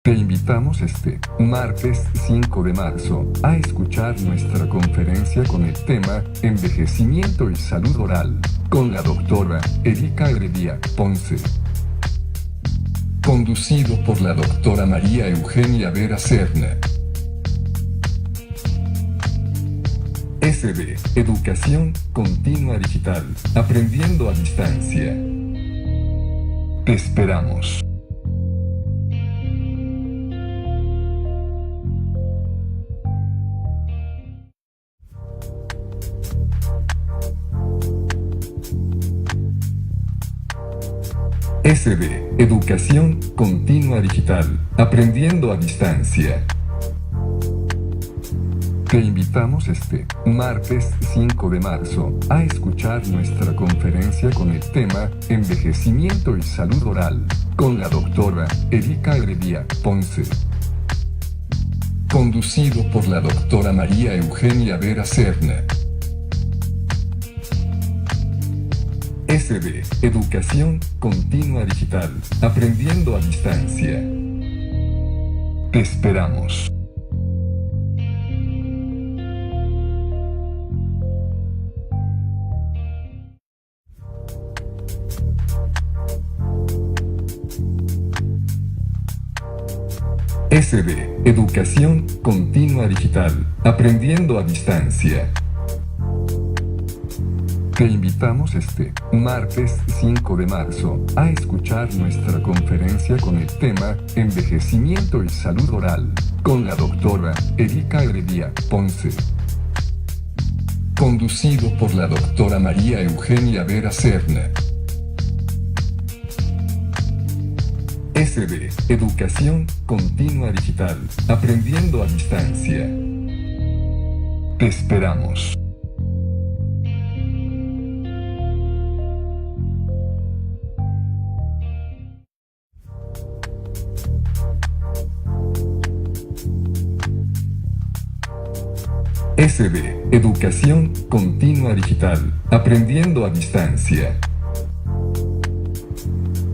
Te invitamos este martes 5 de marzo a escuchar nuestra conferencia con el tema Envejecimiento y Salud Oral, con la doctora Erika Heredia Ponce. Conducido por la doctora María Eugenia Vera Serna. SB, Educación Continua Digital, aprendiendo a distancia. Te esperamos. SB, Educación Continua Digital, aprendiendo a distancia. Te invitamos este martes 5 de marzo a escuchar nuestra conferencia con el tema Envejecimiento y Salud Oral, con la doctora Erika Heredia Ponce. Conducido por la doctora María Eugenia Vera Serna. SB, Educación Continua Digital, aprendiendo a distancia. Te esperamos. SB, Educación Continua Digital, aprendiendo a distancia. Te invitamos este martes 5 de marzo a escuchar nuestra conferencia con el tema Envejecimiento y Salud Oral, con la doctora Erika Heredia Ponce. Conducido por la doctora María Eugenia Vera Serna. SB, Educación Continua Digital, aprendiendo a distancia. Te esperamos. SB, Educación Continua Digital, aprendiendo a distancia.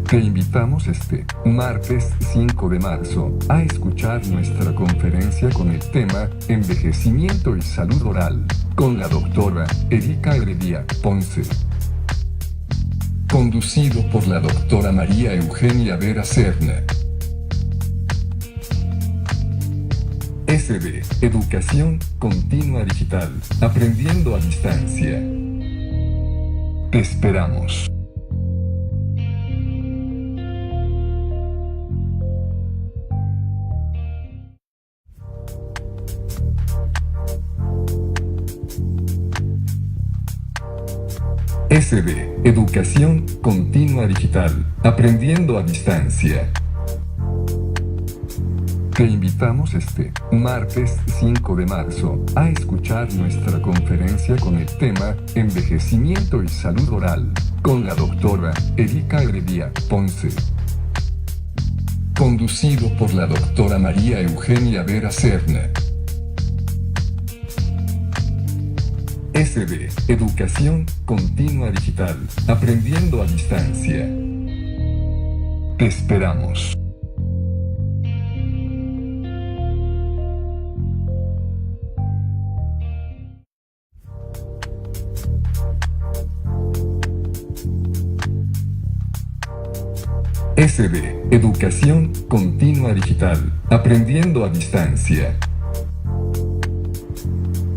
Te invitamos este martes 5 de marzo a escuchar nuestra conferencia con el tema Envejecimiento y Salud Oral, con la doctora Erika Heredia Ponce. Conducido por la doctora María Eugenia Vera Serna. SB, Educación Continua Digital, aprendiendo a distancia. Te esperamos. SB, Educación Continua Digital, aprendiendo a distancia. Te invitamos este martes 5 de marzo a escuchar nuestra conferencia con el tema Envejecimiento y Salud Oral, con la doctora Erika Heredia Ponce. Conducido por la doctora María Eugenia Vera Serna. SB, Educación Continua Digital, aprendiendo a distancia. Te esperamos. SB, Educación Continua Digital, aprendiendo a distancia.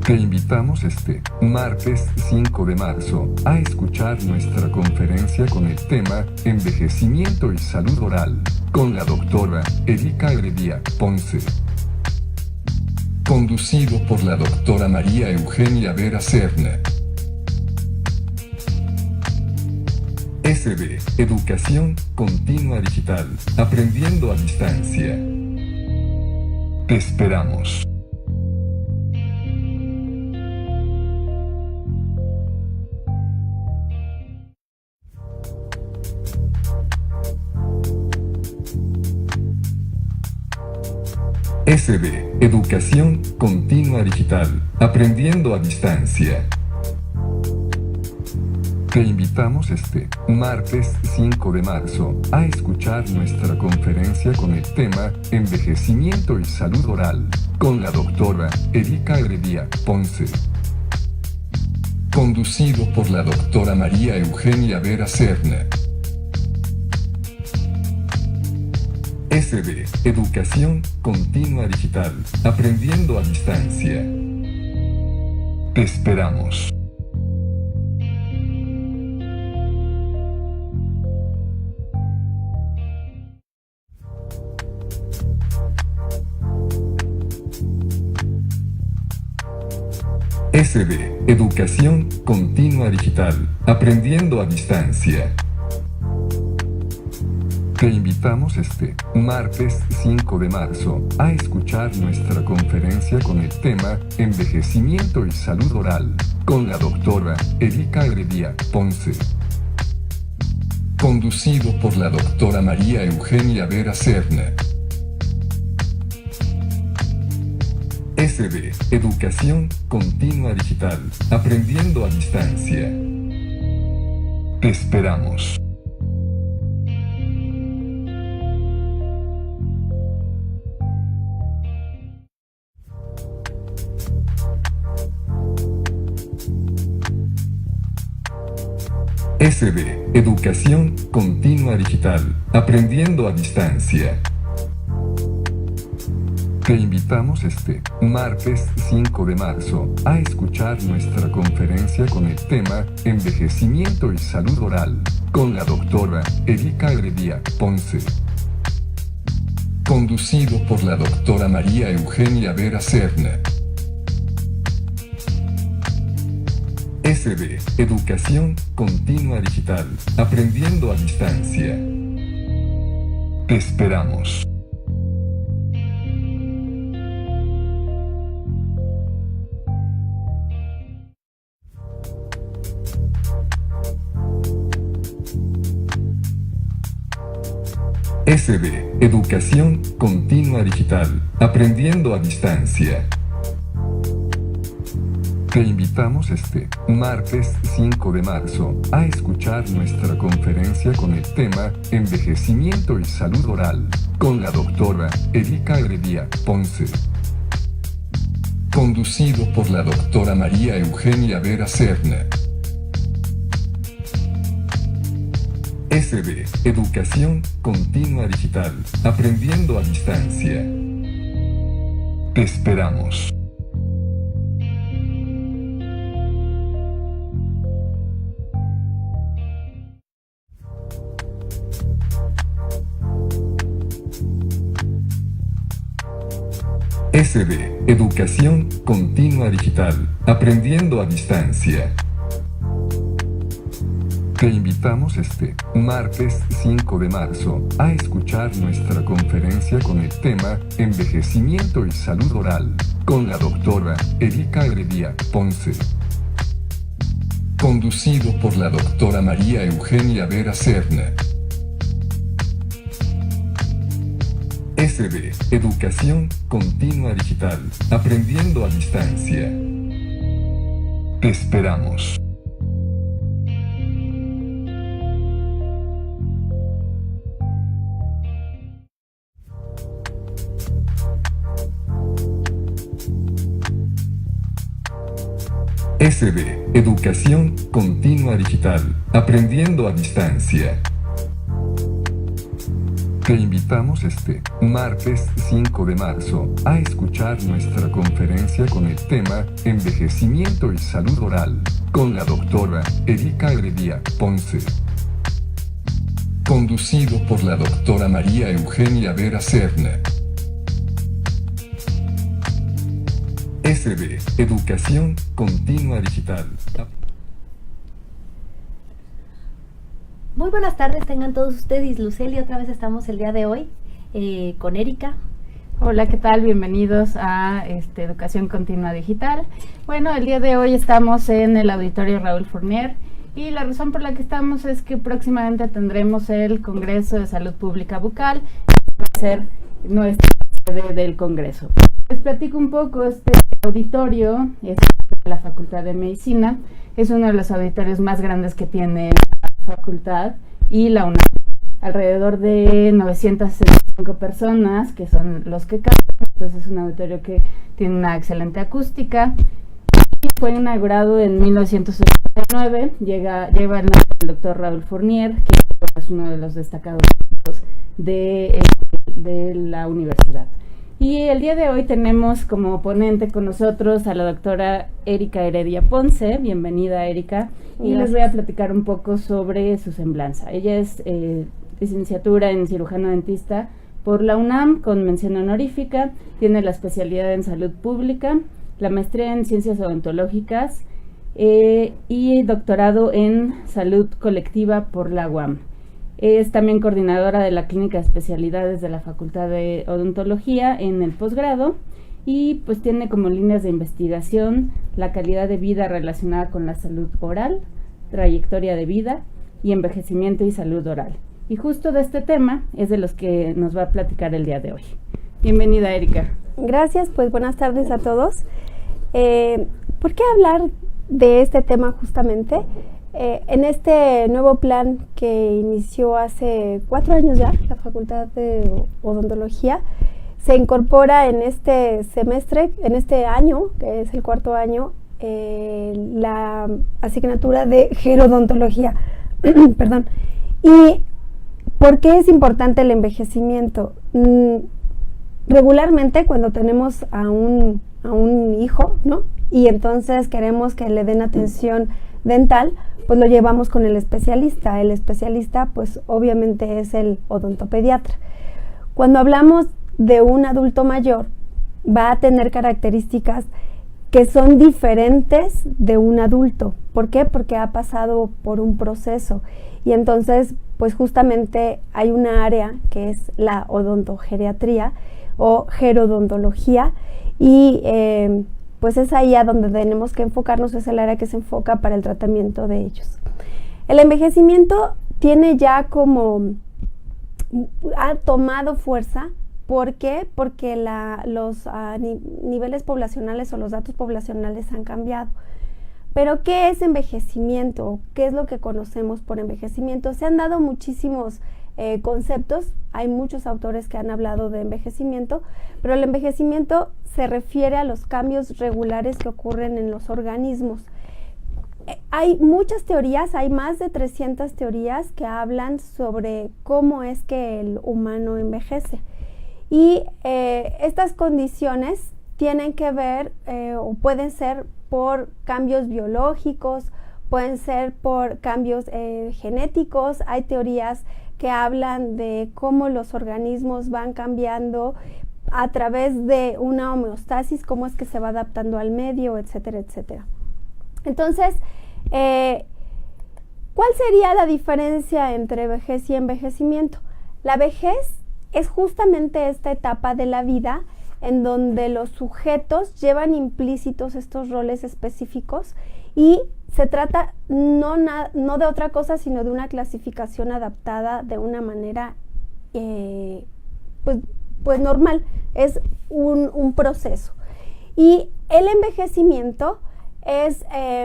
Te invitamos este martes 5 de marzo a escuchar nuestra conferencia con el tema Envejecimiento y Salud Oral, con la doctora Erika Heredia Ponce. Conducido por la doctora María Eugenia Vera Serna. SB, Educación Continua Digital, aprendiendo a distancia. Te esperamos. SB, Educación Continua Digital, aprendiendo a distancia. Te invitamos este martes 5 de marzo a escuchar nuestra conferencia con el tema Envejecimiento y Salud Oral, con la doctora Erika Heredia Ponce. Conducido por la doctora María Eugenia Vera Serna. SD, Educación Continua Digital, aprendiendo a distancia. Te esperamos. SD, Educación Continua Digital, aprendiendo a distancia. Te invitamos este martes 5 de marzo a escuchar nuestra conferencia con el tema Envejecimiento y Salud Oral, con la doctora Erika Heredia Ponce. Conducido por la doctora María Eugenia Vera Serna. SD, Educación Continua Digital, aprendiendo a distancia. Te esperamos. SD, Educación Continua Digital, aprendiendo a distancia. Te invitamos este martes 5 de marzo a escuchar nuestra conferencia con el tema Envejecimiento y Salud Oral, con la doctora Erika Heredia Ponce. Conducido por la doctora María Eugenia Vera Serna. SD, Educación Continua Digital, aprendiendo a distancia. Te esperamos. SD, Educación Continua Digital, aprendiendo a distancia. Te invitamos este martes 5 de marzo a escuchar nuestra conferencia con el tema Envejecimiento y Salud Oral, con la doctora Erika Heredia Ponce. Conducido por la doctora María Eugenia Vera Serna. SD, Educación Continua Digital, aprendiendo a distancia. Te esperamos. SD, Educación Continua Digital, aprendiendo a distancia. Te invitamos este martes 5 de marzo a escuchar nuestra conferencia con el tema Envejecimiento y Salud Oral, con la doctora Erika Heredia Ponce. Conducido por la doctora María Eugenia Vera Serna. SD, Educación Continua Digital, aprendiendo a distancia. Te esperamos. SD, Educación Continua Digital, aprendiendo a distancia. Te invitamos este martes 5 de marzo a escuchar nuestra conferencia con el tema Envejecimiento y Salud Oral, con la doctora Erika Heredia Ponce. Conducido por la doctora María Eugenia Vera Serna. SD, Educación Continua Digital. Muy buenas tardes, tengan todos ustedes. Luceli, otra vez estamos el día de hoy con Erika. Hola, ¿qué tal? Bienvenidos a Educación Continua Digital. Bueno, el día de hoy estamos en el Auditorio Raúl Fournier y la razón por la que estamos es que próximamente tendremos el Congreso de Salud Pública Bucal, que va a ser nuestra sede del Congreso. Les platico un poco, este auditorio es de la Facultad de Medicina. Es uno de los auditorios más grandes que tiene la facultad y la UNAM. Alrededor de 965 personas, que son los que caben. Entonces es un auditorio que tiene una excelente acústica. Y fue inaugurado en 1989. Lleva el nombre del doctor Raúl Fournier, que es uno de los destacados de la universidad. Y el día de hoy tenemos como ponente con nosotros a la doctora Erika Heredia Ponce. Bienvenida, Erika. Y les voy a platicar un poco sobre su semblanza. Ella es licenciatura en cirujano dentista por la UNAM con mención honorífica. Tiene la especialidad en salud pública, la maestría en ciencias odontológicas y doctorado en salud colectiva por la UAM. Es también coordinadora de la Clínica de Especialidades de la Facultad de Odontología en el posgrado y pues tiene como líneas de investigación la calidad de vida relacionada con la salud oral, trayectoria de vida y envejecimiento y salud oral. Y justo de este tema es de los que nos va a platicar el día de hoy. Bienvenida, Erika. Gracias, pues buenas tardes a todos. ¿Por qué hablar de este tema justamente? En este nuevo plan que inició hace 4 años ya, la Facultad de Odontología, se incorpora en este semestre, en este año, que es el 4º año, la asignatura de gerodontología. Perdón. ¿Y por qué es importante el envejecimiento? Regularmente cuando tenemos a un hijo, ¿no? Y entonces queremos que le den atención dental, pues lo llevamos con el especialista. El especialista, pues obviamente es el odontopediatra. Cuando hablamos de un adulto mayor, va a tener características que son diferentes de un adulto. ¿Por qué? Porque ha pasado por un proceso. Y entonces, pues justamente hay una área que es la odontogeriatría o gerodontología y pues es ahí a donde tenemos que enfocarnos, es el área que se enfoca para el tratamiento de ellos. El envejecimiento tiene ya ha tomado fuerza. ¿Por qué? Porque los niveles poblacionales o los datos poblacionales han cambiado. Pero ¿qué es envejecimiento? ¿Qué es lo que conocemos por envejecimiento? Se han dado muchísimos conceptos, hay muchos autores que han hablado de envejecimiento, pero el envejecimiento se refiere a los cambios regulares que ocurren en los organismos. Hay muchas teorías, hay más de 300 teorías que hablan sobre cómo es que el humano envejece. Y estas condiciones tienen que ver o pueden ser por cambios biológicos, pueden ser por cambios genéticos. Hay teorías que hablan de cómo los organismos van cambiando a través de una homeostasis, cómo es que se va adaptando al medio, etcétera, etcétera. Entonces, ¿cuál sería la diferencia entre vejez y envejecimiento? La vejez es justamente esta etapa de la vida en donde los sujetos llevan implícitos estos roles específicos y se trata no de otra cosa, sino de una clasificación adaptada de una manera pues normal, es un proceso. Y el envejecimiento es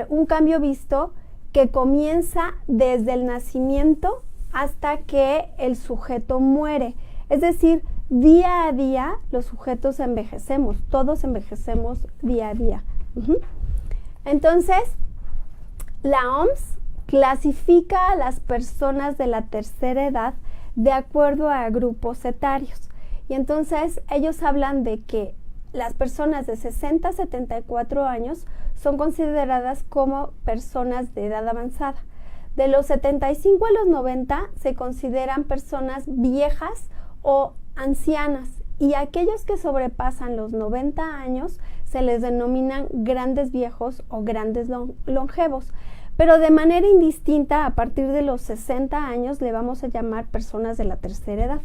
un cambio visto que comienza desde el nacimiento hasta que el sujeto muere. Es decir, día a día los sujetos envejecemos, todos envejecemos día a día. Entonces, la OMS clasifica a las personas de la tercera edad de acuerdo a grupos etarios. Y entonces ellos hablan de que las personas de 60 a 74 años son consideradas como personas de edad avanzada. De los 75 a los 90 se consideran personas viejas o ancianas, y aquellos que sobrepasan los 90 años se les denominan grandes viejos o grandes longevos. Pero de manera indistinta, a partir de los 60 años le vamos a llamar personas de la tercera edad.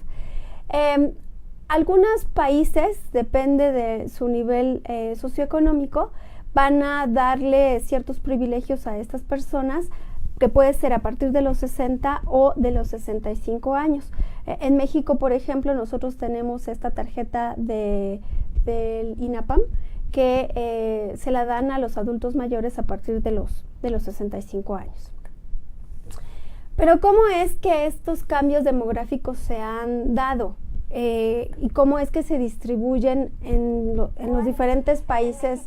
Algunos países, depende de su nivel socioeconómico, van a darle ciertos privilegios a estas personas, que puede ser a partir de los 60 o de los 65 años. En México, por ejemplo, nosotros tenemos esta tarjeta del INAPAM, que se la dan a los adultos mayores a partir de los 65 años. Pero ¿cómo es que estos cambios demográficos se han dado? ¿Y cómo es que se distribuyen en los diferentes países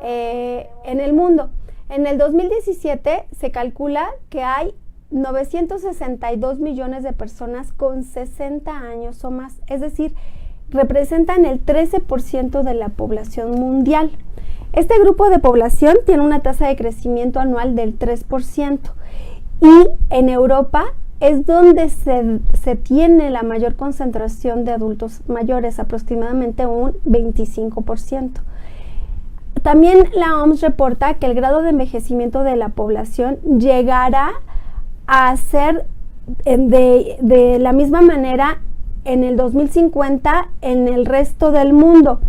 en el mundo? En el 2017 se calcula que hay 962 millones de personas con 60 años o más, es decir, representan el 13% de la población mundial. Este grupo de población tiene una tasa de crecimiento anual del 3%. Y en Europa es donde se tiene la mayor concentración de adultos mayores, aproximadamente un 25%. También la OMS reporta que el grado de envejecimiento de la población llegará a ser de la misma manera en el 2050 en el resto del mundo,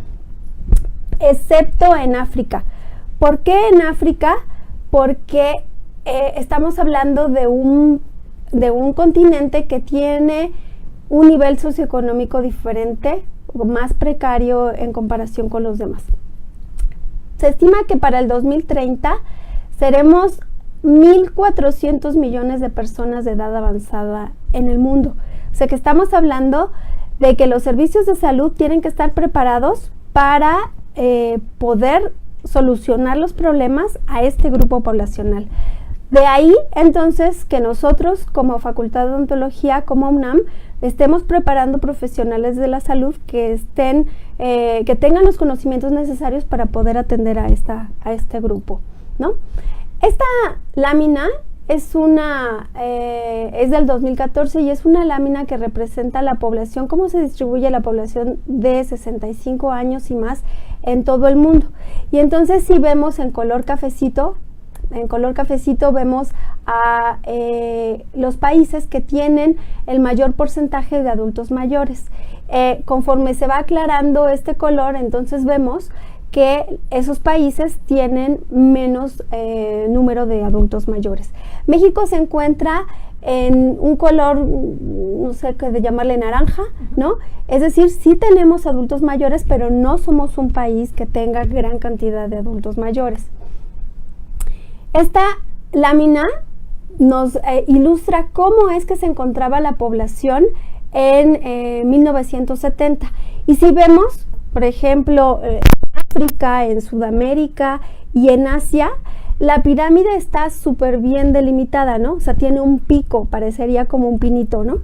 excepto en África. ¿Por qué en África? Porque estamos hablando de un continente que tiene un nivel socioeconómico diferente, más precario en comparación con los demás. Se estima que para el 2030 seremos 1.400 millones de personas de edad avanzada en el mundo. O sea que estamos hablando de que los servicios de salud tienen que estar preparados para poder solucionar los problemas a este grupo poblacional. De ahí, entonces, que nosotros, como Facultad de Odontología, como UNAM, estemos preparando profesionales de la salud que tengan los conocimientos necesarios para poder atender a este grupo, ¿no? Esta lámina es del 2014 y es una lámina que representa la población, cómo se distribuye la población de 65 años y más en todo el mundo. Y entonces, si vemos en color cafecito vemos a los países que tienen el mayor porcentaje de adultos mayores. Conforme se va aclarando este color, entonces vemos que esos países tienen menos número de adultos mayores. México se encuentra en un color, no sé qué de llamarle, naranja, ¿no? Es decir, sí tenemos adultos mayores, pero no somos un país que tenga gran cantidad de adultos mayores. Esta lámina nos ilustra cómo es que se encontraba la población en 1970. Y si vemos, por ejemplo, en África, en Sudamérica y en Asia, la pirámide está súper bien delimitada, ¿no? O sea, tiene un pico, parecería como un pinito, ¿no?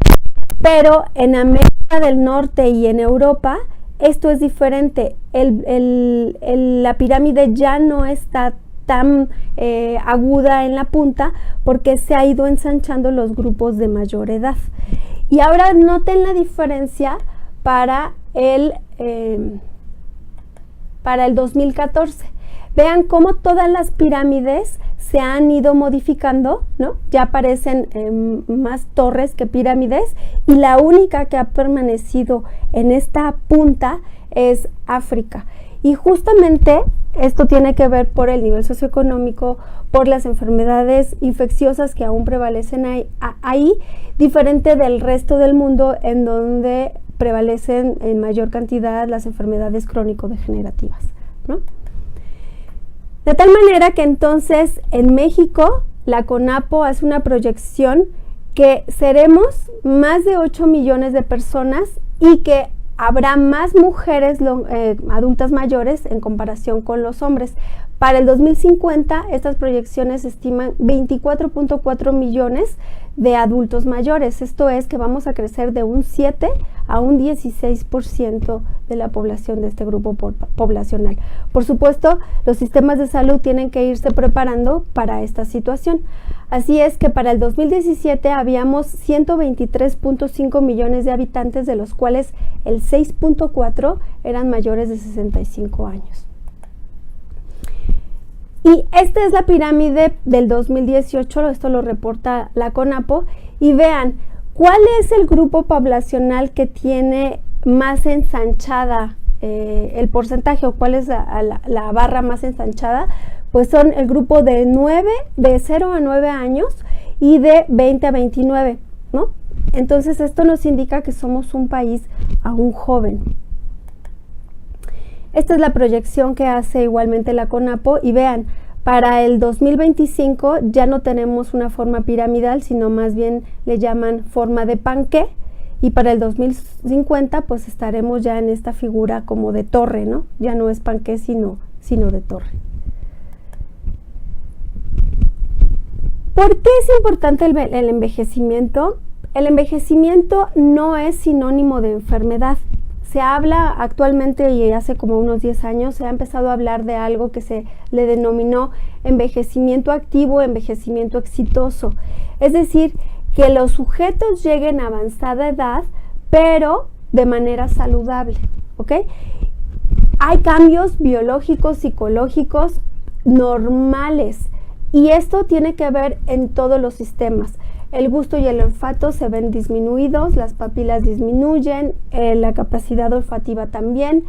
Pero en América del Norte y en Europa, esto es diferente. La pirámide ya no está tan aguda en la punta porque se ha ido ensanchando los grupos de mayor edad. Y ahora noten la diferencia para el 2014. Vean cómo todas las pirámides se han ido modificando, ¿no? Ya aparecen más torres que pirámides y la única que ha permanecido en esta punta es África. Y justamente esto tiene que ver por el nivel socioeconómico, por las enfermedades infecciosas que aún prevalecen ahí, diferente del resto del mundo en donde prevalecen en mayor cantidad las enfermedades crónico-degenerativas, ¿no? De tal manera que entonces en México la CONAPO hace una proyección que seremos más de 8 millones de personas y que habrá más mujeres adultas mayores en comparación con los hombres. Para el 2050, estas proyecciones estiman 24.4 millones de adultos mayores. Esto es que vamos a crecer de un 7 a un 16% de la población de este grupo poblacional. Por supuesto, los sistemas de salud tienen que irse preparando para esta situación. Así es que para el 2017 habíamos 123.5 millones de habitantes, de los cuales el 6.4 eran mayores de 65 años. Y esta es la pirámide del 2018, esto lo reporta la CONAPO, y vean, ¿cuál es el grupo poblacional que tiene más ensanchada el porcentaje, o cuál es la barra más ensanchada? Pues son el grupo de 0 a 9 años y de 20 a 29, ¿no? Entonces esto nos indica que somos un país aún joven. Esta es la proyección que hace igualmente la CONAPO y vean, para el 2025 ya no tenemos una forma piramidal, sino más bien le llaman forma de panqué, y para el 2050 pues estaremos ya en esta figura como de torre, ¿no? Ya no es panqué sino de torre. ¿Por qué es importante el envejecimiento? El envejecimiento no es sinónimo de enfermedad. Se habla actualmente, y hace como unos 10 años, se ha empezado a hablar de algo que se le denominó envejecimiento activo, envejecimiento exitoso. Es decir, que los sujetos lleguen a avanzada edad, pero de manera saludable, ¿ok? Hay cambios biológicos, psicológicos normales, y esto tiene que ver en todos los sistemas. El gusto y el olfato se ven disminuidos, las papilas disminuyen, la capacidad olfativa también.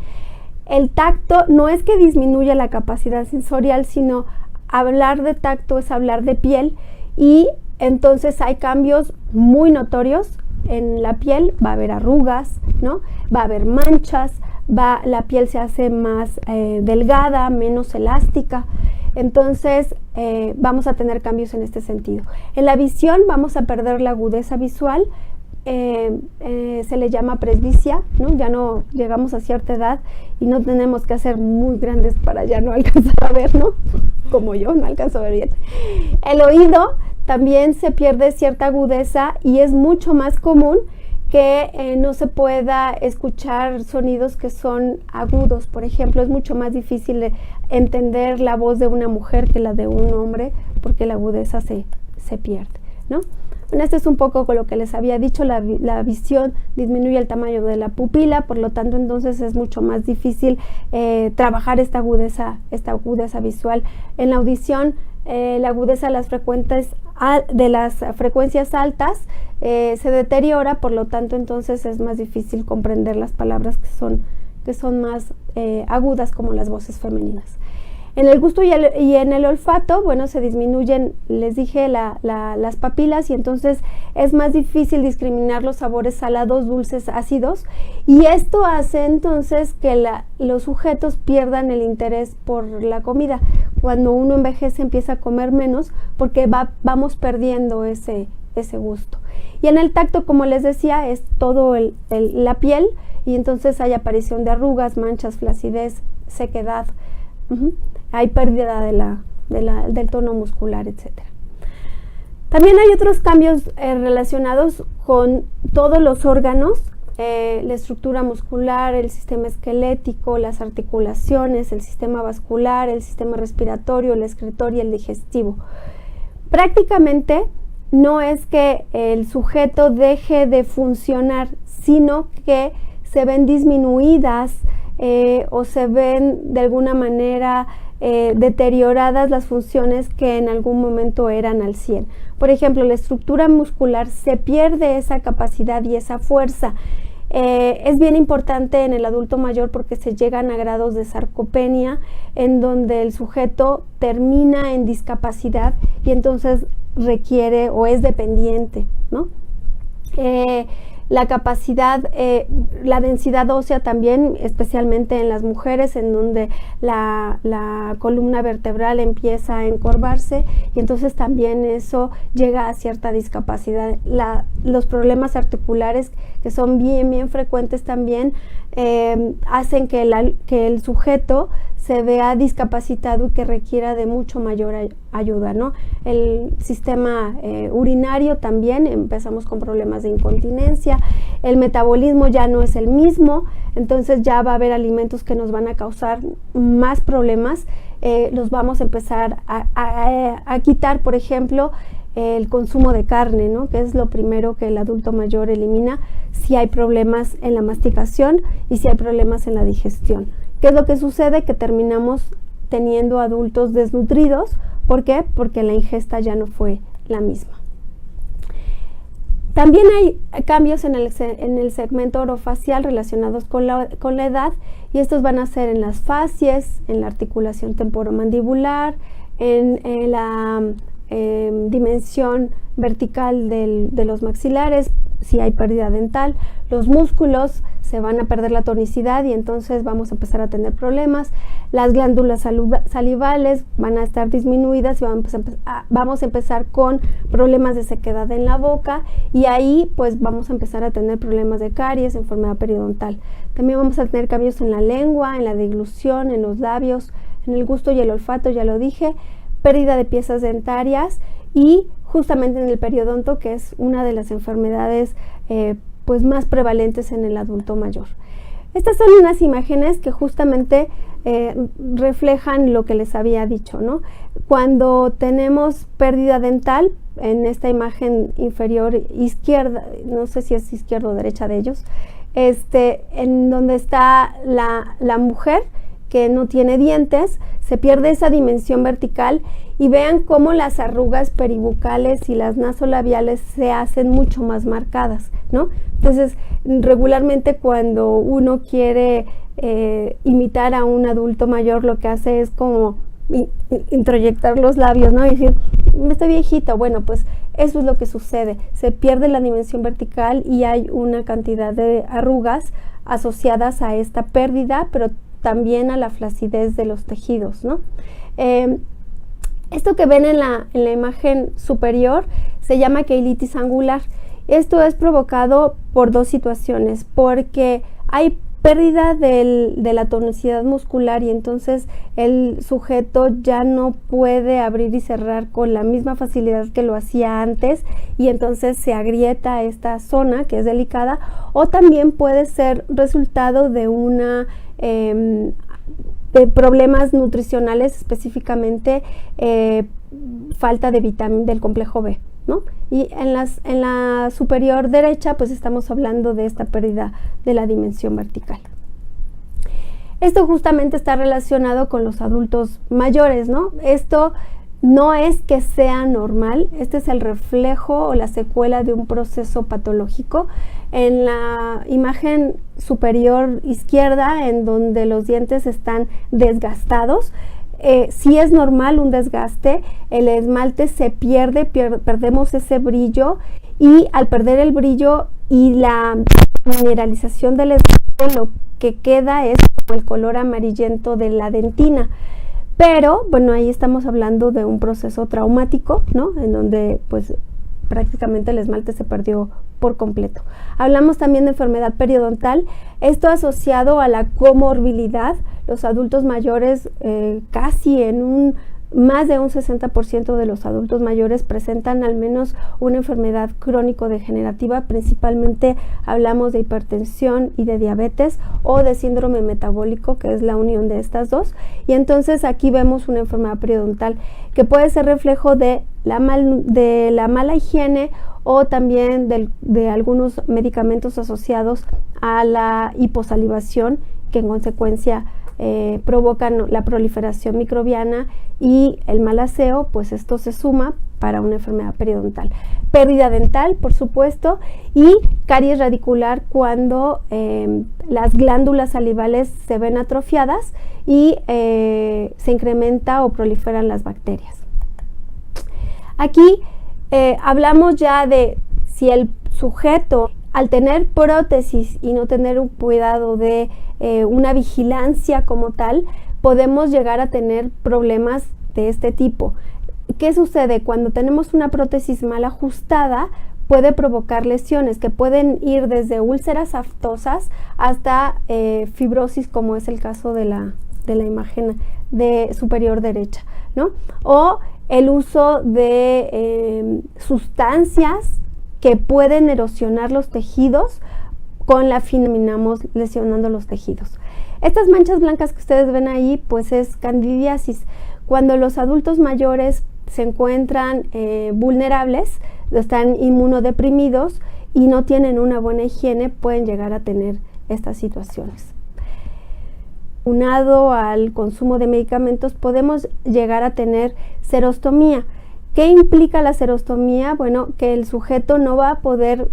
El tacto no es que disminuya la capacidad sensorial, sino hablar de tacto es hablar de piel, y entonces hay cambios muy notorios en la piel. Va a haber arrugas, ¿no? Va a haber manchas, la piel se hace más delgada, menos elástica. Entonces vamos a tener cambios en este sentido. En la visión vamos a perder la agudeza visual, se le llama presbicia, ¿no? Ya no llegamos a cierta edad y no tenemos que hacer muy grandes para ya no alcanzar a ver, ¿no? Como yo, no alcanzo a ver bien. El oído también se pierde cierta agudeza y es mucho más común que no se pueda escuchar sonidos que son agudos. Por ejemplo, es mucho más difícil de entender la voz de una mujer que la de un hombre, porque la agudeza se pierde, ¿no? Bueno, esto es un poco con lo que les había dicho. La visión disminuye el tamaño de la pupila, por lo tanto entonces es mucho más difícil trabajar esta agudeza visual. En la audición, la agudeza de las frecuencias altas se deteriora, por lo tanto entonces es más difícil comprender las palabras que son más agudas, como las voces femeninas. En el gusto y en el olfato, bueno, se disminuyen, les dije, las papilas, y entonces es más difícil discriminar los sabores salados, dulces, ácidos, y esto hace entonces que los sujetos pierdan el interés por la comida. Cuando uno envejece empieza a comer menos porque vamos perdiendo ese gusto. Y en el tacto, como les decía, es todo la piel, y entonces hay aparición de arrugas, manchas, flacidez, sequedad. Hay pérdida del tono muscular, etc. También hay otros cambios relacionados con todos los órganos, la estructura muscular, el sistema esquelético, las articulaciones, el sistema vascular, el sistema respiratorio, el excretor y el digestivo. Prácticamente no es que el sujeto deje de funcionar, sino que se ven disminuidas o se ven de alguna manera deterioradas las funciones que en algún momento eran al 100. Por ejemplo, la estructura muscular se pierde esa capacidad y esa fuerza. Es bien importante en el adulto mayor porque se llegan a grados de sarcopenia, en donde el sujeto termina en discapacidad y entonces requiere o es dependiente, ¿no? La capacidad, la densidad ósea también, especialmente en las mujeres, en donde la columna vertebral empieza a encorvarse, y entonces también eso llega a cierta discapacidad. Los problemas articulares, que son bien frecuentes también, hacen que el sujeto se vea discapacitado y que requiera de mucho mayor ayuda, ¿no? El sistema urinario también, empezamos con problemas de incontinencia, el metabolismo ya no es el mismo, entonces ya va a haber alimentos que nos van a causar más problemas, los vamos a empezar a quitar. Por ejemplo, el consumo de carne, ¿no? Que es lo primero que el adulto mayor elimina si hay problemas en la masticación y si hay problemas en la digestión. ¿Qué es lo que sucede? Que terminamos teniendo adultos desnutridos. ¿Por qué? Porque la ingesta ya no fue la misma. También hay cambios en el segmento orofacial relacionados con la edad, y estos van a ser en las facies, en la articulación temporomandibular, en la dimensión vertical de los maxilares, si hay pérdida dental, los músculos se van a perder la tonicidad y entonces vamos a empezar a tener problemas, las glándulas salivales van a estar disminuidas y vamos a empezar con problemas de sequedad en la boca y ahí pues vamos a empezar a tener problemas de caries, enfermedad periodontal. También vamos a tener cambios en la lengua, en la deglución, en los labios, en el gusto y el olfato, ya lo dije, pérdida de piezas dentarias y justamente en el periodonto, que es una de las enfermedades pues más prevalentes en el adulto mayor. Estas son unas imágenes que justamente reflejan lo que les había dicho, ¿no? Cuando tenemos pérdida dental, en esta imagen inferior izquierda, no sé si es izquierda o derecha de ellos, en donde está la mujer que no tiene dientes, se pierde esa dimensión vertical y vean cómo las arrugas peribucales y las nasolabiales se hacen mucho más marcadas, ¿no? Entonces, regularmente cuando uno quiere imitar a un adulto mayor, lo que hace es como introyectar los labios, ¿no? Y decir, estoy viejita. Bueno, pues eso es lo que sucede. Se pierde la dimensión vertical y hay una cantidad de arrugas asociadas a esta pérdida, pero también a la flacidez de los tejidos, ¿no? Esto que ven en la imagen superior se llama queilitis angular. Esto es provocado por dos situaciones, porque hay pérdida de la tonicidad muscular y entonces el sujeto ya no puede abrir y cerrar con la misma facilidad que lo hacía antes y entonces se agrieta esta zona que es delicada, o también puede ser resultado de de problemas nutricionales, específicamente falta de vitamina del complejo B, ¿no? Y en la superior derecha pues estamos hablando de esta pérdida de la dimensión vertical. Esto justamente está relacionado con los adultos mayores, ¿no? Esto no es que sea normal, este es el reflejo o la secuela de un proceso patológico. En la imagen superior izquierda, en donde los dientes están desgastados, sí es normal un desgaste, el esmalte se pierde, perdemos ese brillo y al perder el brillo y la mineralización del esmalte, lo que queda es como el color amarillento de la dentina. Pero, bueno, ahí estamos hablando de un proceso traumático, ¿no? En donde, pues, prácticamente el esmalte se perdió por completo. Hablamos también de enfermedad periodontal, esto asociado a la comorbilidad. Los adultos mayores, casi más de un 60% de los adultos mayores presentan al menos una enfermedad crónico-degenerativa, principalmente hablamos de hipertensión y de diabetes o de síndrome metabólico, que es la unión de estas dos, y entonces aquí vemos una enfermedad periodontal que puede ser reflejo de la mala higiene o también de algunos medicamentos asociados a la hiposalivación, que en consecuencia provocan la proliferación microbiana y el mal aseo, pues esto se suma para una enfermedad periodontal. Pérdida dental, por supuesto, y caries radicular cuando las glándulas salivales se ven atrofiadas y se incrementa o proliferan las bacterias. Aquí hablamos ya de si el sujeto, al tener prótesis y no tener un cuidado de una vigilancia como tal, podemos llegar a tener problemas de este tipo. ¿Qué sucede? Cuando tenemos una prótesis mal ajustada, puede provocar lesiones que pueden ir desde úlceras aftosas hasta fibrosis, como es el caso de la imagen de superior derecha, ¿no? O el uso de sustancias que pueden erosionar los tejidos, con la terminamos lesionando los tejidos. Estas manchas blancas que ustedes ven ahí, pues es candidiasis. Cuando los adultos mayores se encuentran vulnerables, están inmunodeprimidos y no tienen una buena higiene, pueden llegar a tener estas situaciones. Unado al consumo de medicamentos, podemos llegar a tener serostomía. ¿Qué implica la serostomía? Bueno, que el sujeto no va a poder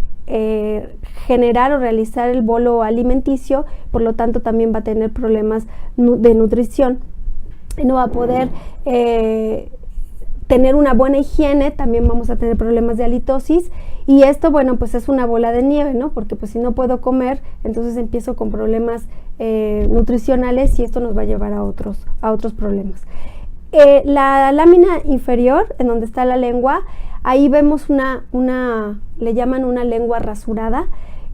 generar o realizar el bolo alimenticio, por lo tanto también va a tener problemas de nutrición. No va a poder tener una buena higiene, también vamos a tener problemas de halitosis, y esto, bueno, pues es una bola de nieve, ¿no? Porque pues si no puedo comer, entonces empiezo con problemas nutricionales, y esto nos va a llevar a otros problemas. La lámina inferior, en donde está la lengua, ahí vemos le llaman una lengua rasurada.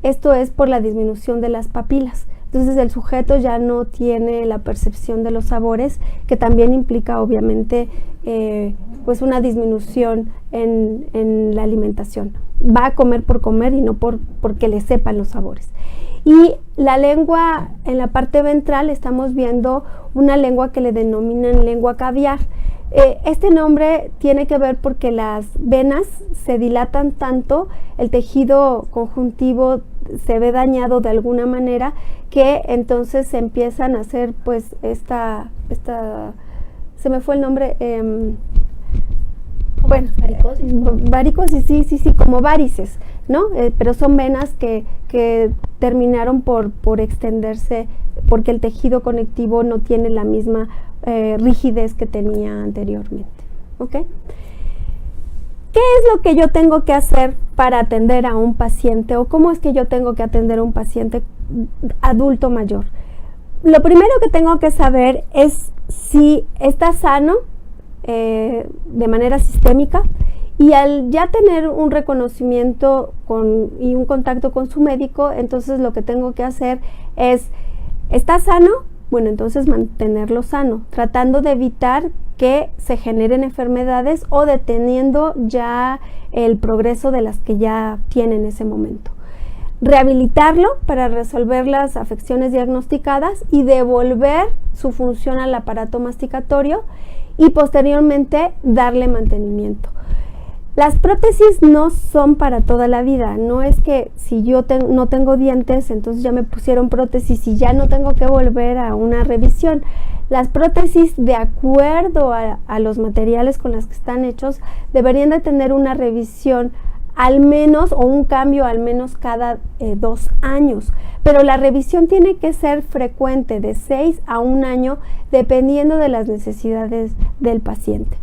Esto es por la disminución de las papilas. Entonces el sujeto ya no tiene la percepción de los sabores, que también implica obviamente pues una disminución en la alimentación. Va a comer por comer y no porque le sepan los sabores. Y la lengua, en la parte ventral estamos viendo una lengua que le denominan lengua caviar. Este nombre tiene que ver porque las venas se dilatan tanto, el tejido conjuntivo se ve dañado de alguna manera, que entonces se empiezan a hacer pues se me fue el nombre, bueno, varicosis, sí, como varices, ¿no? Pero son venas que terminaron por extenderse porque el tejido conectivo no tiene la misma rigidez que tenía anteriormente. ¿Ok? ¿Qué es lo que yo tengo que hacer para atender a un paciente, o cómo es que yo tengo que atender a un paciente adulto mayor? Lo primero que tengo que saber es si está sano de manera sistémica, y al ya tener un reconocimiento y un contacto con su médico, entonces lo que tengo que hacer es, ¿está sano? Bueno, entonces mantenerlo sano, tratando de evitar que se generen enfermedades o deteniendo ya el progreso de las que ya tiene en ese momento. Rehabilitarlo para resolver las afecciones diagnosticadas y devolver su función al aparato masticatorio, y posteriormente darle mantenimiento. Las prótesis no son para toda la vida, no es que si yo no tengo dientes, entonces ya me pusieron prótesis y ya no tengo que volver a una revisión. Las prótesis, de acuerdo a los materiales con los que están hechos, deberían de tener una revisión al menos, o un cambio al menos cada 2 años, pero la revisión tiene que ser frecuente, de 6 a 1 año, dependiendo de las necesidades del paciente.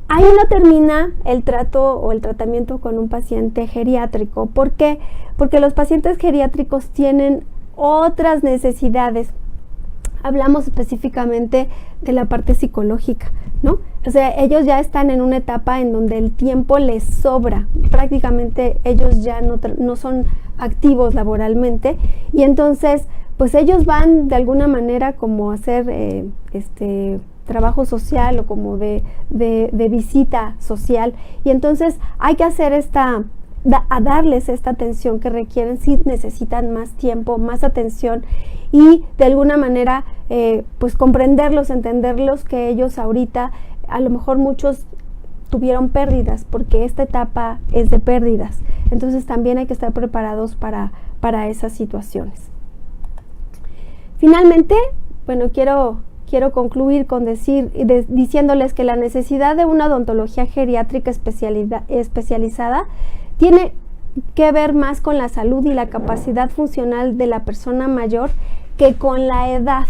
Ahí no termina el trato o el tratamiento con un paciente geriátrico. ¿Por qué? Porque los pacientes geriátricos tienen otras necesidades. Hablamos específicamente de la parte psicológica, ¿no? O sea, ellos ya están en una etapa en donde el tiempo les sobra. Prácticamente ellos ya no son activos laboralmente, y entonces pues ellos van de alguna manera como a hacer trabajo social, o como de visita social, y entonces hay que hacer a darles esta atención que requieren, si necesitan más tiempo, más atención, y de alguna manera pues comprenderlos, entenderlos, que ellos ahorita, a lo mejor muchos tuvieron pérdidas, porque esta etapa es de pérdidas, entonces también hay que estar preparados para esas situaciones. Finalmente, bueno, quiero concluir con diciéndoles que la necesidad de una odontología geriátrica especializada tiene que ver más con la salud y la capacidad funcional de la persona mayor que con la edad.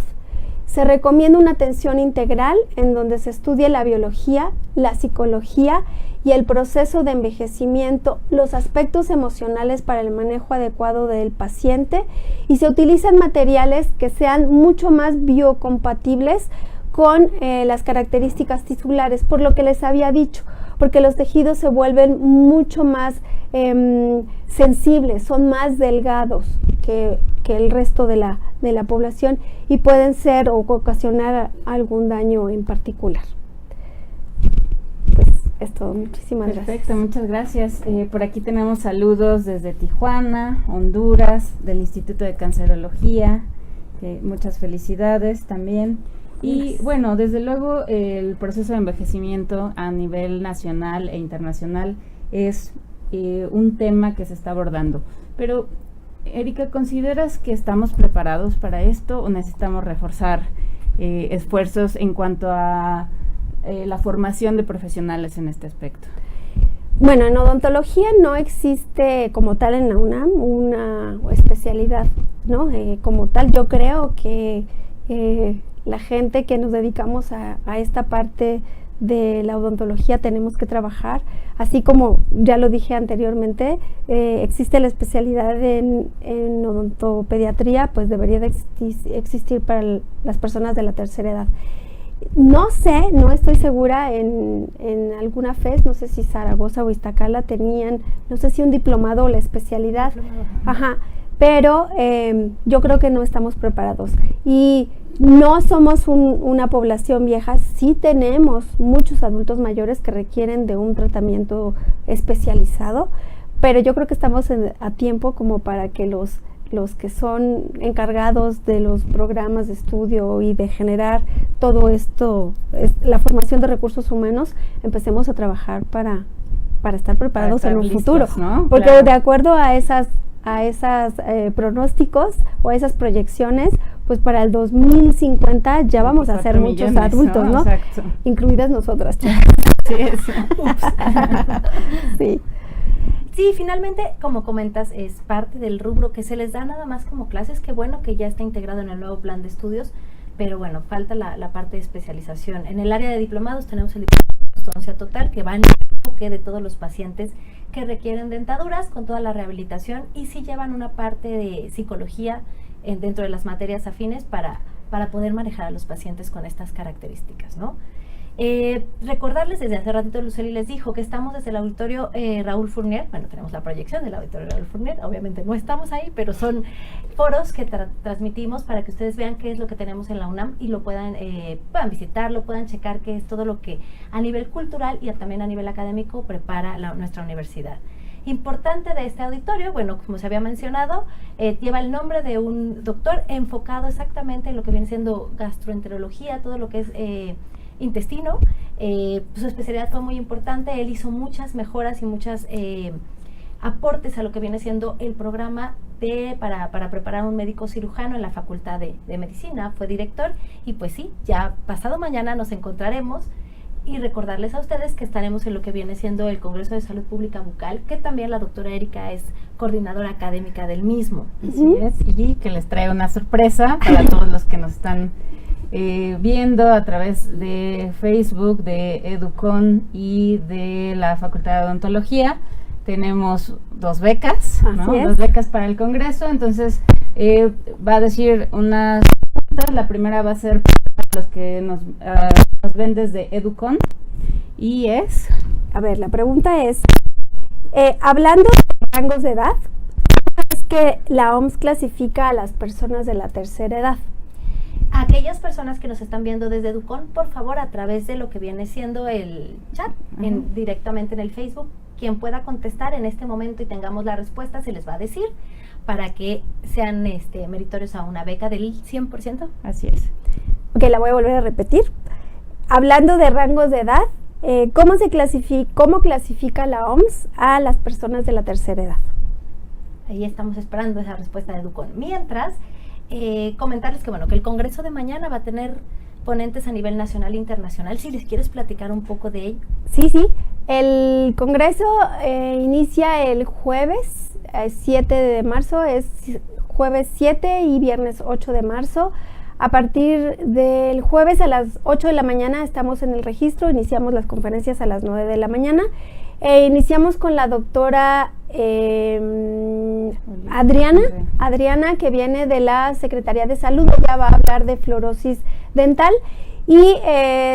Se recomienda una atención integral en donde se estudie la biología, la psicología y el proceso de envejecimiento, los aspectos emocionales para el manejo adecuado del paciente, y se utilizan materiales que sean mucho más biocompatibles con las características tisulares, por lo que les había dicho, porque los tejidos se vuelven mucho más sensibles, son más delgados que el resto de la población, y pueden ser o ocasionar algún daño en particular. Pues es todo, muchísimas gracias. Perfecto, muchas gracias. Por aquí tenemos saludos desde Tijuana, Honduras, del Instituto de Cancerología. Muchas felicidades también. Y bueno, desde luego el proceso de envejecimiento a nivel nacional e internacional es un tema que se está abordando. Pero, Erika, ¿consideras que estamos preparados para esto o necesitamos reforzar esfuerzos en cuanto a la formación de profesionales en este aspecto? Bueno, en odontología no existe como tal en la UNAM una especialidad, ¿no? Como tal, yo creo que la gente que nos dedicamos a esta parte de la odontología tenemos que trabajar, así como ya lo dije anteriormente, existe la especialidad en odontopediatría, pues debería de existir para las personas de la tercera edad. No sé, no estoy segura, en alguna FES, no sé si Zaragoza o Iztacala tenían, no sé si un diplomado o la especialidad, ajá, pero yo creo que no estamos preparados y no somos una población vieja, sí tenemos muchos adultos mayores que requieren de un tratamiento especializado, pero yo creo que estamos a tiempo como para que los que son encargados de los programas de estudio y de generar todo esto, la formación de recursos humanos, empecemos a trabajar para estar preparados en un futuro, ¿no? Porque claro, de acuerdo a esas pronósticos o a esas proyecciones, pues para el 2050 ya vamos a ser muchos adultos, ¿no? Exacto. Incluidas nosotras. Sí, eso. Sí. Sí, finalmente, como comentas, es parte del rubro que se les da nada más como clases. Qué bueno que ya está integrado en el nuevo plan de estudios, pero bueno, falta la parte de especialización. En el área de diplomados tenemos el diplomado de ortodoncia total, que va en el enfoque de todos los pacientes que requieren dentaduras con toda la rehabilitación, y sí llevan una parte de psicología dentro de las materias afines para poder manejar a los pacientes con estas características, ¿no? Recordarles, desde hace ratito Lucely les dijo que estamos desde el auditorio Raúl Fournier. Bueno, tenemos la proyección del auditorio Raúl Fournier, obviamente no estamos ahí, pero son foros que transmitimos para que ustedes vean qué es lo que tenemos en la UNAM y lo puedan visitarlo, puedan checar qué es todo lo que a nivel cultural y también a nivel académico prepara nuestra universidad. Importante de este auditorio, bueno, como se había mencionado, lleva el nombre de un doctor enfocado exactamente en lo que viene siendo gastroenterología, todo lo que es intestino. Su especialidad fue muy importante. Él hizo muchas mejoras y muchas aportes a lo que viene siendo el programa para preparar un médico cirujano en la Facultad de Medicina. Fue director y pues sí, ya pasado mañana nos encontraremos, y recordarles a ustedes que estaremos en lo que viene siendo el Congreso de Salud Pública Bucal, que también la doctora Erika es coordinadora académica del mismo. Así es, y que les trae una sorpresa para todos los que nos están viendo a través de Facebook, de Educon y de la Facultad de Odontología. Tenemos 2 becas, ¿no? 2 becas para el Congreso. Entonces va a decir unas preguntas. La primera va a ser para los que nos ven desde Educon, y es... A ver, la pregunta es, hablando de rangos de edad, es que la OMS clasifica a las personas de la tercera edad. Aquellas personas que nos están viendo desde Educon, por favor, a través de lo que viene siendo el chat, directamente en el Facebook, quien pueda contestar en este momento y tengamos la respuesta, se les va a decir para que sean meritorios a una beca del 100%. Así es. Ok, la voy a volver a repetir. Hablando de rangos de edad, ¿cómo clasifica la OMS a las personas de la tercera edad? Ahí estamos esperando esa respuesta de Educon. Mientras, comentarles que bueno, que el Congreso de mañana va a tener ponentes a nivel nacional e internacional. Si les quieres platicar un poco de ello. Sí, el Congreso inicia el jueves 7 de marzo, es jueves 7 y viernes 8 de marzo. A partir del jueves a las 8 de la mañana estamos en el registro, iniciamos las conferencias a las 9 de la mañana. Iniciamos con la doctora Adriana, que viene de la Secretaría de Salud. Ella va a hablar de fluorosis dental, y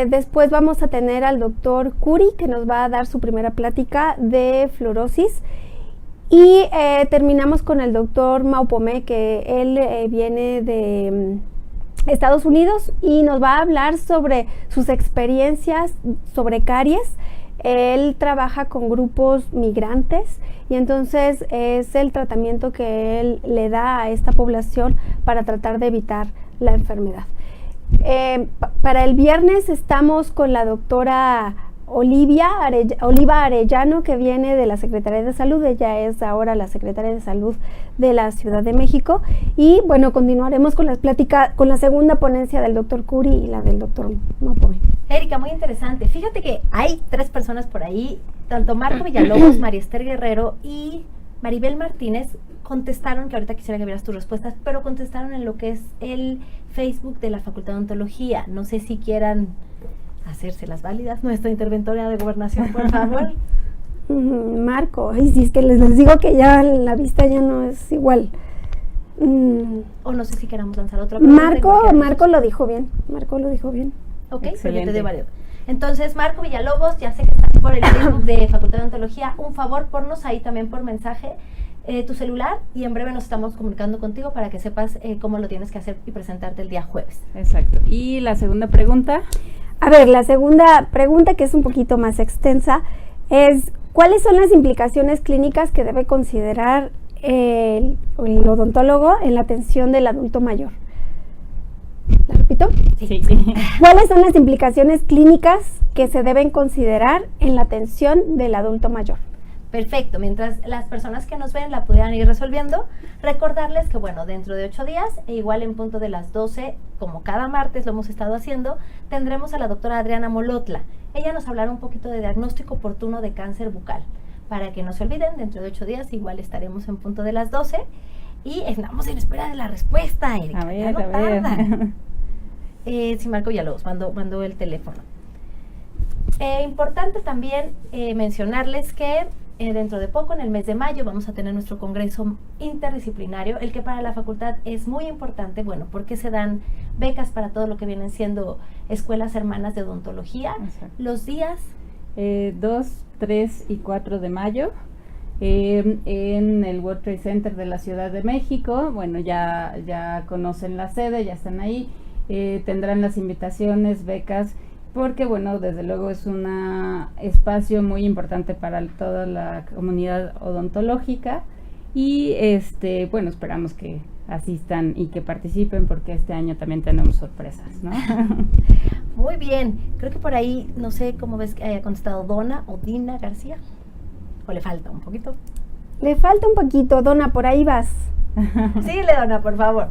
después vamos a tener al doctor Curi, que nos va a dar su primera plática de fluorosis, y terminamos con el doctor Maupomé, que él viene de Estados Unidos y nos va a hablar sobre sus experiencias sobre caries. Él trabaja con grupos migrantes y entonces es el tratamiento que él le da a esta población para tratar de evitar la enfermedad. Para el viernes estamos con la doctora Oliva Arellano, que viene de la Secretaría de Salud. Ella es ahora la Secretaria de Salud de la Ciudad de México. Y bueno, continuaremos con las pláticas, con la segunda ponencia del doctor Curi y la del doctor Mapoy. Erika, muy interesante. Fíjate que hay 3 personas por ahí, tanto Marco Villalobos, María Esther Guerrero y Maribel Martínez, contestaron, que ahorita quisiera que vieras tus respuestas, pero contestaron en lo que es el Facebook de la Facultad de Odontología. No sé si quieran hacérselas válidas. Nuestra interventora de gobernación, por favor. Marco, ay, si es que les digo que ya la vista ya no es igual. O no sé si queramos lanzar otra pregunta. Marco lo dijo bien. Ok, pues yo te Excelente. doy varios. Entonces, Marco Villalobos, ya sé que estás por el Facebook de Facultad de Odontología. Un favor, ponnos ahí también por mensaje tu celular y en breve nos estamos comunicando contigo para que sepas cómo lo tienes que hacer y presentarte el día jueves. Exacto. Y la segunda pregunta. A ver, la segunda pregunta, que es un poquito más extensa, es ¿cuáles son las implicaciones clínicas que debe considerar el odontólogo en la atención del adulto mayor? ¿La repito? Sí. ¿Cuáles son las implicaciones clínicas que se deben considerar en la atención del adulto mayor? Perfecto, mientras las personas que nos ven la pudieran ir resolviendo, recordarles que bueno, dentro de 8 días, e igual en punto de las 12, como cada martes lo hemos estado haciendo, tendremos a la doctora Adriana Molotla. Ella nos hablará un poquito de diagnóstico oportuno de cáncer bucal. Para que no se olviden, dentro de 8 días igual estaremos en punto de las 12 y estamos en espera de la respuesta, Erika. A ver, ya no a ver. tardan. Sí, Marco Villalobos mandó el teléfono. Importante también mencionarles que dentro de poco, en el mes de mayo, vamos a tener nuestro congreso interdisciplinario, el que para la facultad es muy importante, bueno, porque se dan becas para todo lo que vienen siendo escuelas hermanas de odontología. Exacto. Los días 2, 3 y 4 de mayo en el World Trade Center de la Ciudad de México. Bueno, ya conocen la sede, ya están ahí. Tendrán las invitaciones, becas, porque bueno, desde luego es un espacio muy importante para toda la comunidad odontológica y bueno, esperamos que asistan y que participen porque este año también tenemos sorpresas, ¿no? Muy bien, creo que por ahí, no sé cómo ves que haya contestado Dona o Dina García, o le falta un poquito. Le falta un poquito, Dona, por ahí vas. Sí, Dona, por favor.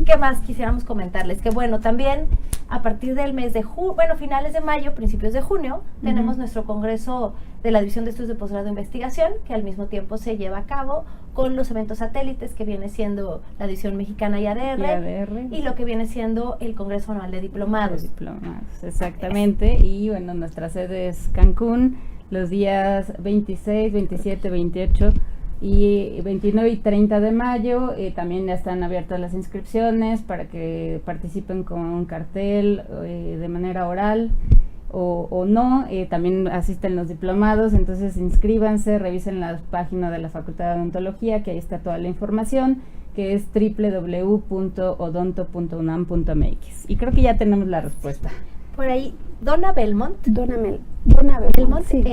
¿Qué más quisiéramos comentarles? Que bueno, también a partir del mes de finales de mayo, principios de junio, tenemos nuestro congreso de la División de Estudios de Posgrado de Investigación, que al mismo tiempo se lleva a cabo con los eventos satélites que viene siendo la División Mexicana y ADR, y lo que viene siendo el Congreso Anual de Diplomados. Exactamente. Y bueno, nuestra sede es Cancún, los días 26, 27, 28 y 29 y 30 de mayo. También ya están abiertas las inscripciones para que participen con un cartel de manera oral o no. También asisten los diplomados, entonces inscríbanse, revisen la página de la Facultad de Odontología, que ahí está toda la información, que es www.odonto.unam.mx. Y creo que ya tenemos la respuesta. Por ahí, Dona Belmont. Dona Belmont, sí.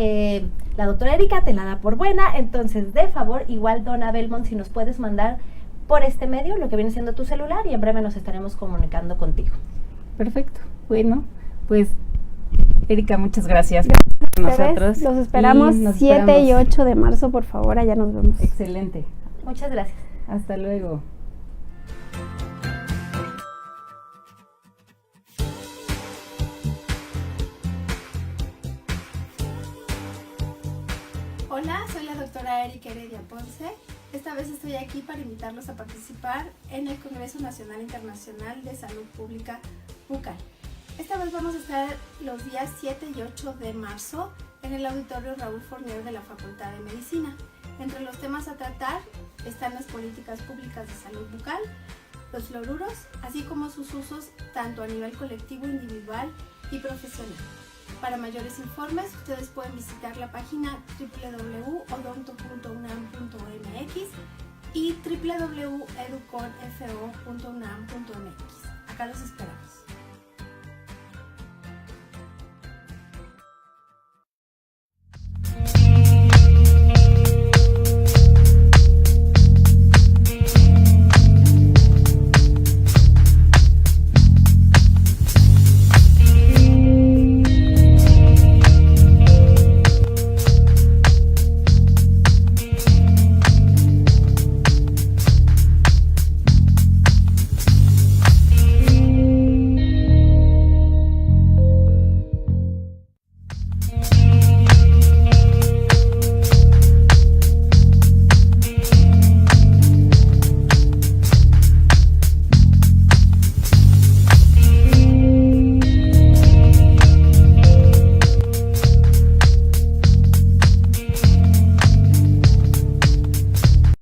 La doctora Erika te la da por buena, entonces de favor, igual Dona Belmont, si nos puedes mandar por este medio lo que viene siendo tu celular y en breve nos estaremos comunicando contigo. Perfecto. Bueno, pues Erika, muchas gracias por nosotros. Los esperamos 7 y 8 de marzo, por favor, allá nos vemos. Excelente. Muchas gracias. Hasta luego. Hola, soy la doctora Erika Heredia Ponce. Esta vez estoy aquí para invitarlos a participar en el Congreso Nacional Internacional de Salud Pública bucal. Esta vez vamos a estar los días 7 y 8 de marzo en el Auditorio Raúl Fournier de la Facultad de Medicina. Entre los temas a tratar están las políticas públicas de salud bucal, los fluoruros, así como sus usos tanto a nivel colectivo, individual y profesional. Para mayores informes, ustedes pueden visitar la página www.odonto.unam.mx y www.educonfo.unam.mx. Acá los esperamos.